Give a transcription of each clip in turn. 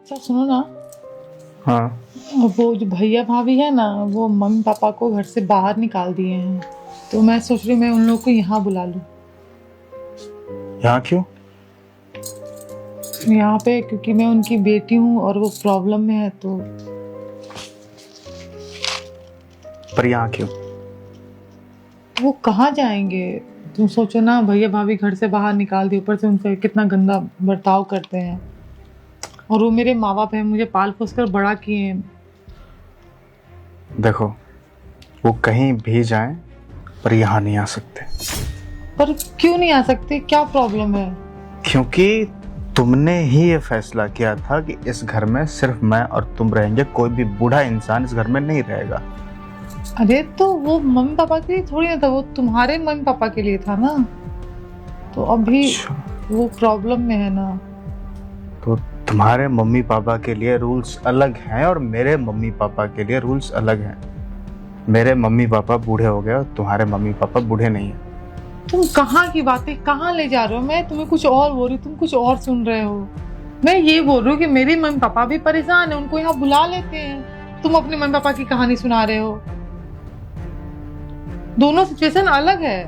अच्छा सुनो ना, हाँ, वो जो भैया भाभी है ना, वो मम्मी पापा को घर से बाहर निकाल दिए हैं। तो मैं सोच रही हूँ मैं उन लोगों को यहाँ बुला लूँ, यहाँ क्यों? यहाँ पे, क्योंकि मैं उनकी बेटी हूँ और वो प्रॉब्लम में है। तो पर यहाँ क्यों? वो कहाँ जाएंगे? तुम सोचो ना, भैया भाभी घर से बाहर निकाल दिए, ऊपर से उनसे कितना गंदा बर्ताव करते हैं। और वो मेरे माँ बाप हैं, मुझे पाल पोस कर बड़ा किए हैं। देखो, वो कहीं भी जाएं पर यहाँ नहीं आ सकते। पर क्यों नहीं आ सकते? क्या प्रॉब्लम है? क्योंकि तुमने ही ये फैसला किया था कि इस घर में सिर्फ मैं और तुम रहेंगे, कोई भी बूढ़ा इंसान इस घर में नहीं रहेगा। अरे तो वो मम्मी पापा के लिए थोड़ी ना था, वो तुम्हारे मम्मी पापा के लिए था ना। तो अभी अच्छा, वो प्रॉब्लम में है ना। तो तुम्हारे मम्मी पापा के लिए रूल्स अलग हैं और मेरे मम्मी पापा के लिए रूल्स अलग हैं। मेरे मम्मी पापा बूढ़े हो गए और तुम्हारे मम्मी पापा बूढ़े नहीं हैं। तुम कहाँ की बातें कहाँ ले जा रहे हो? मैं तुम्हें कुछ और बोल रही हूँ, तुम कुछ और सुन रहे हो। मैं ये बोल रही हूँ कि मेरे मम्मी पापा भी परेशान है, उनको यहाँ बुला लेते हैं। तुम अपने मम्मी पापा की कहानी सुना रहे हो। दोनों सिचुएशन अलग है।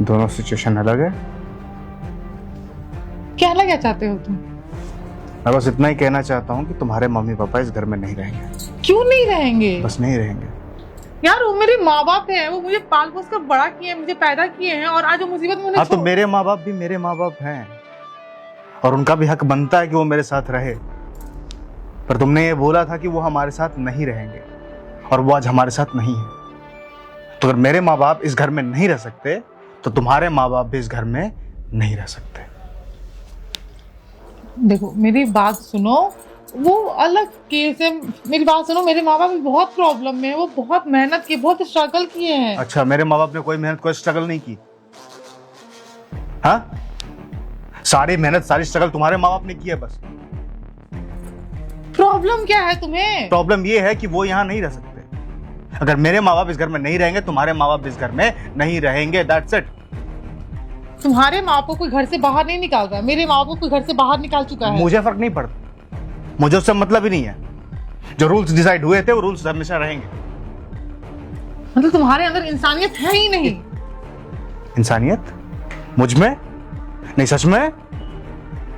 दोनों सिचुएशन अलग है। कहना क्या चाहते हो तुम? मैं बस इतना ही कहना चाहता हूँ कि तुम्हारे मम्मी पापा इस घर में नहीं रहेंगे। क्यों नहीं रहेंगे? बस नहीं रहेंगे। यार वो मेरे माँ बाप हैं, वो मुझे पाल पोस कर बड़ा किए हैं, मुझे पैदा किए हैं, और आज वो मुसीबत में उन्हें हाँ, तो मेरे माँ बाप भी मेरे माँ बाप हैं और उनका भी हक बनता है कि वो मेरे साथ रहे। पर तुमने ये बोला था कि वो हमारे साथ नहीं रहेंगे और वो आज हमारे साथ नहीं है। तो अगर मेरे माँ बाप इस घर में नहीं रह सकते तो तुम्हारे माँ बाप भी इस घर में नहीं रह सकते। देखो मेरी बात सुनो, वो अलग केस है। मेरी बात सुनो, मेरे माँ बाप भी बहुत प्रॉब्लम में है, वो बहुत मेहनत की, बहुत स्ट्रगल किए हैं। अच्छा, मेरे माँ बाप ने कोई मेहनत, कोई स्ट्रगल नहीं की? हाँ, सारी मेहनत सारी स्ट्रगल तुम्हारे माँ बाप ने की है बस। प्रॉब्लम क्या है तुम्हें? प्रॉब्लम ये है कि वो यहाँ नहीं रह सकते। अगर मेरे माँ बाप इस घर में नहीं रहेंगे, तुम्हारे माँ बाप इस घर में नहीं रहेंगे। That's it. तुम्हारे माँ बाप को कोई घर से बाहर नहीं निकाल रहा है, मेरे माँ बाप को कोई घर से बाहर निकाल चुका है। मुझे फर्क नहीं पड़ता, मुझे उससे मतलब ही नहीं है। जो रूल्स डिसाइड हुए थे वो रूल्स हमेशा रहेंगे। मतलब तुम्हारे अंदर इंसानियत है ही नहीं। इंसानियत मुझ में नहीं? सच में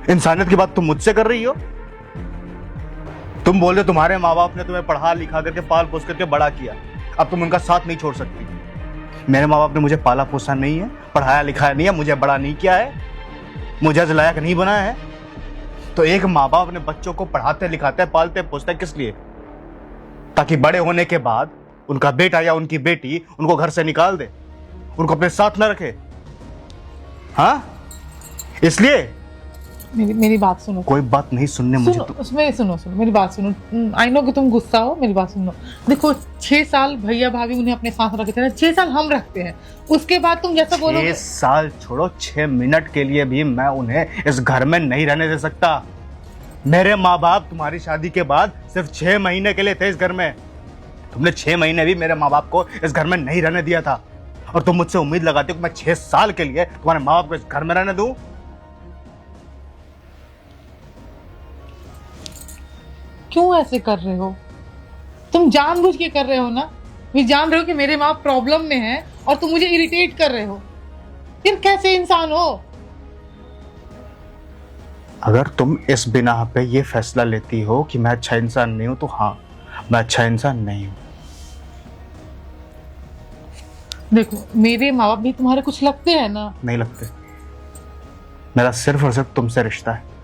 इंसानियत की बात तुम मुझसे कर रही हो? तुम बोल रहे हो तुम्हारे माँ बाप ने तुम्हें पढ़ा लिखा करके पाल पोस करके बड़ा किया, अब तुम उनका साथ नहीं छोड़ सकती। मेरे माँ बाप ने मुझे पाला पोसा नहीं है, पढ़ाया लिखाया नहीं है, मुझे बड़ा नहीं किया है, मुझे आज लायक नहीं बनाया है। तो एक माँ बाप अपने बच्चों को पढ़ाते लिखाते पालते पोसते किस लिए? ताकि बड़े होने के बाद उनका बेटा या उनकी बेटी उनको घर से निकाल दे, उनको अपने साथ न रखे। हाँ, इसलिए। मेरी बात सुनो। कोई बात नहीं सुनने मुझे सुनो मेरी बात सुनो। आई नो कि तुम गुस्सा हो, मेरी बात सुनो। देखो 6 साल भैया भाभी उन्हें अपने साथ रखे थे, 6 साल हम रखते हैं, उसके बाद तुम जैसा बोलो। 6 साल छोड़ो, 6 मिनट के लिए भी मैं उन्हें इस घर में नहीं रहने दे सकता। मेरे माँ बाप तुम्हारी शादी के बाद सिर्फ 6 महीने के लिए थे इस घर में। तुमने 6 महीने भी मेरे माँ बाप को इस घर में नहीं रहने दिया था, और तुम मुझसे उम्मीद लगाते हो कि मैं 6 साल के लिए तुम्हारे माँ बाप को इस घर में रहने दूं? क्यों ऐसे कर रहे हो? तुम जानबूझ के कर रहे हो ना। भी जान रहे हो कि मेरे माँ प्रॉब्लम में है और तुम मुझे इरिटेट कर रहे हो। फिर कैसे इंसान हो? अगर तुम इस बिना पे ये फैसला लेती हो कि मैं अच्छा इंसान नहीं हूं, तो हाँ, मैं अच्छा इंसान नहीं हूं। देखो मेरे माँ बाप भी तुम्हारे कुछ लगते हैं ना। नहीं लगते। मेरा सिर्फ और सिर्फ तुमसे रिश्ता है।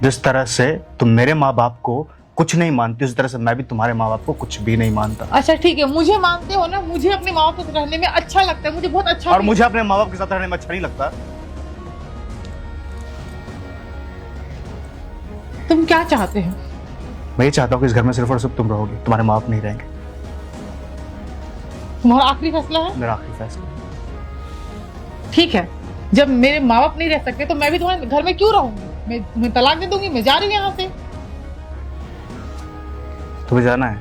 जिस तरह से तुम मेरे माँ बाप को कुछ नहीं मानती, उस तरह से मैं भी तुम्हारे माँ बाप को कुछ भी नहीं मानता। अच्छा ठीक है, मुझे मानते हो ना। मुझे अपने माँ बाप के साथ रहने में अच्छा लगता है, मुझे बहुत अच्छा। और मुझे अपने माँ बाप के साथ रहने में अच्छा नहीं लगता। तुम क्या चाहते हो? मैं ये चाहता हूँ कि इस घर में सिर्फ और सिर्फ तुम रहोगे, तुम्हारे माँ बाप नहीं रहेंगे। तुम्हारा आखिरी फैसला है? मेरा आखिरी फैसला। ठीक है, जब मेरे माँ बाप नहीं रह सकते तो मैं भी तुम्हारे घर में क्यों रहूंगी? मैं तुम्हें तलाक दे दूंगी, मैं जा रही हूँ यहाँ से। तुम्हें जाना है?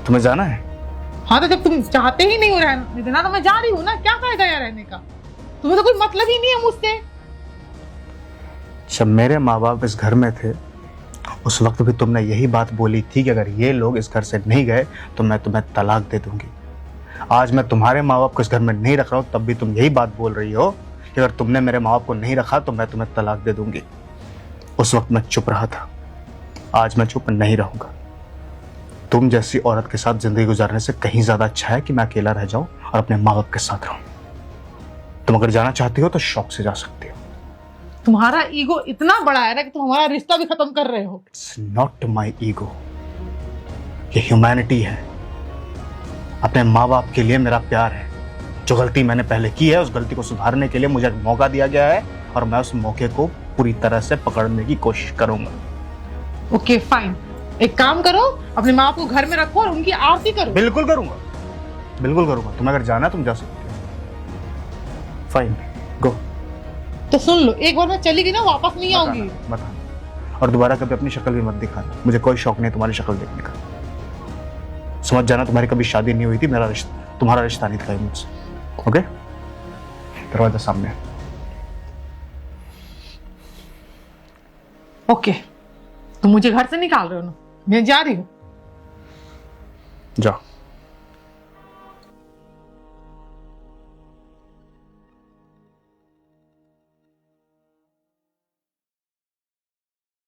तुम्हें जाना है? हाँ, तो जब तुम चाहते ही नहीं हो रहने देना तो मैं जा रही हूँ ना। क्या फायदा है रहने का? तुम्हें तो कोई मतलब ही नहीं है मुझसे। जब मेरे माँ बाप इस घर में थे उस वक्त भी तुमने यही बात बोली थी कि अगर ये लोग इस घर से नहीं गए तो मैं तुम्हें तलाक दे दूंगी। आज मैं तुम्हारे माँ बाप को इस घर में नहीं रख रहा हूँ, तब भी तुम यही बात बोल रही हो कि अगर तुमने मेरे माँ बाप को नहीं रखा तो मैं तुम्हें तलाक दे दूंगी। उस वक्त मैं चुप रहा था, आज मैं चुप नहीं रहूंगा। तुम जैसी औरत के साथ जिंदगी गुजारने से कहीं ज्यादा अच्छा है कि मैं अकेला रह जाऊं और अपने माँ बाप के साथ रहूं। तुम अगर जाना चाहती हो तो शौक से जा सकती हो। तुम्हारा ईगो इतना बड़ा है ना कि तुम हमारा रिश्ता भी खत्म कर रहे हो। इट्स नॉट माई ईगो, ये ह्यूमैनिटी है। अपने माँ बाप के लिए मेरा प्यार है। जो गलती मैंने पहले की है उस गलती को सुधारने के लिए मुझे मौका दिया गया है और मैं उस मौके को पूरी तरह से पकड़ने की कोशिश करूंगा। ओके फाइन, एक काम करो, अपने माँ बाप को घर में रखो और उनकी आरती करो। बिल्कुल करूंगा, बिल्कुल करूंगा। तुम्हें अगर जाना है तुम जा सकते हो। फाइन, गो। तो सुन लो, एक बार मैं चली गई ना वापस नहीं आऊंगी। मत आना और दोबारा कभी अपनी शक्ल भी मत दिखाना। मुझे कोई शौक नहीं तुम्हारी शक्ल देखने का। समझ जाना, तुम्हारी कभी शादी नहीं हुई थी, मेरा रिश्ता, तुम्हारा रिश्ता नहीं था मुझसे। ओके, दरवाजा सामने। ओके, तुम मुझे घर से निकाल रहे हो ना, मैं जा रही हूँ। जाओ।